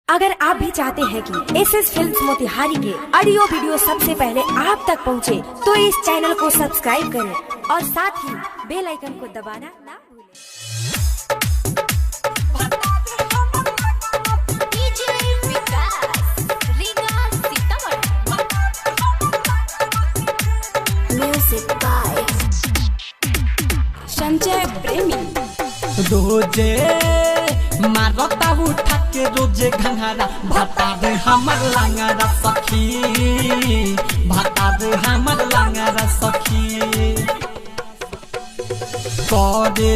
अगर आप भी चाहते हैं कि एसएस फिल्म्स मोतिहारी के ऑडियो वीडियो सबसे पहले आप तक पहुंचे, तो इस चैनल को सब्सक्राइब करें और साथ ही बेल आइकन को दबाना ना भूलें। म्यूजिक बाय संजय प्रेमी। रोजे मारता उठा के रोजे घंघरा भाता दे हमर लांगरा सखी, भाता दे हमर लांगरा सखी। करे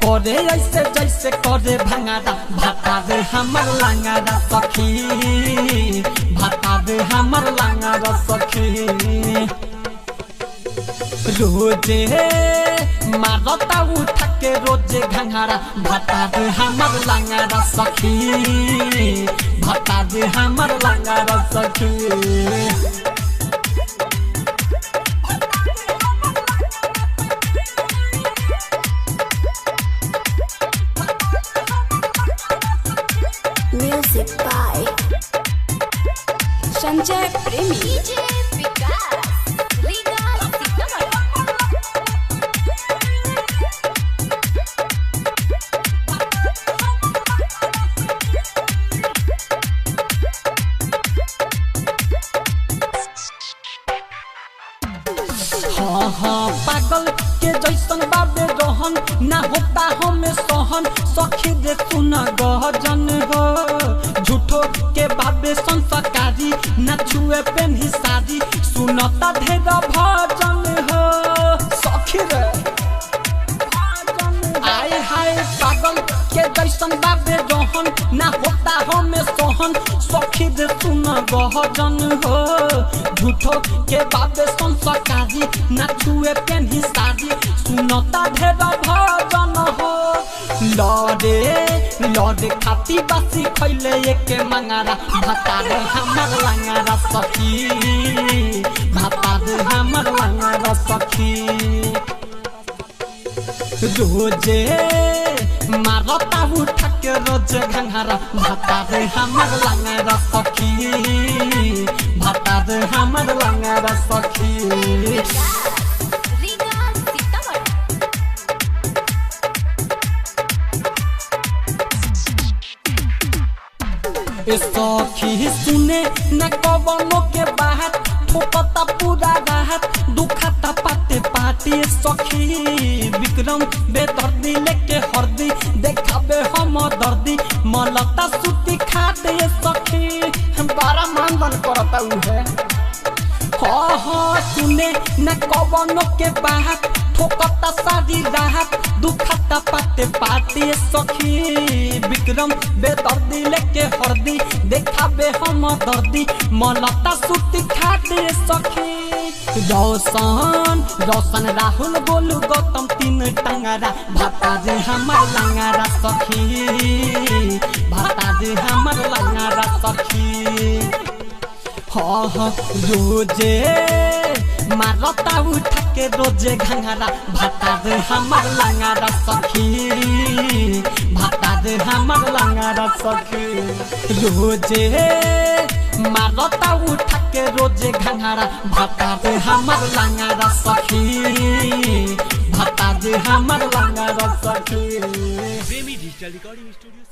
करे ऐसे जैसे करे भंगारा भाता दे हमर लांगरा सखी, भाता दे हमर लांगरा सखी। रोजे मारता उठा के रोजे घंघरा भाता दे हमर लांगरा सखी, भाता दे हमर लांगरा सखी। म्यूजिक बाय संजय प्रेमी। हाँ हाँ पागल के जैसन बाबे रहन ना होता हमें सहन सखी दे सुना गहजन हो। झूठो के बाबे संस्कारी ना छुए पेन्ही सारी सुनता ढेर भजन हो। सखी रे आए हाय पागल के जैसन बाबे रहन ना होता हमें सहन सखी दे सुना गहजन हो। झूठो के बाबे संस्कारी ना छुए पेन्ही सारी सुनता ढेर भजन हो। लड़े लड़े खाती बासी खैले एक मंगारा भाता दे हमर लांगरा सखी, भाता दे हमर लांगरा सखी। रोजे मारता उठा के रोजे घंघरा भाता दे हमर लांगरा सखी, भाता दे हमर लांगरा सखी। सखी सुने न कवनो के बात ठोकता पूरा राहत दुखता पाते पाते सखी। विक्रम बेदर्दी लेके हरदी देखाबे हम दर्दी मलता सुती खाते सखी। बारा मान बन करता है हाँ हाँ सुने न कवनो के बात ठोकता सारी राहत दुखता पाते पाते सखी। विक्रम बेदर्दी लेके हरदी देखाबे हम दर्दी मलता सुती खाते सखी। रोशन रोशन राहुल बोलू गौतम तीन टंगरा भाता दे हमर लांगरा सखी, भाता दे हमर लांगरा सखी। हाँ हाँ रोजे मारता उठा के रोजे घंघरा भाता दे हमर लांगरा सखी, भाता दे हमर लांगरा सखी। रोजे मारता उठा के रोजे घंघरा भाता दे हमर लांगरा सखी, भाता दे हमर लांगरा सखी। प्रेमी डिजिटल रिकॉर्डिंग स्टूडियो।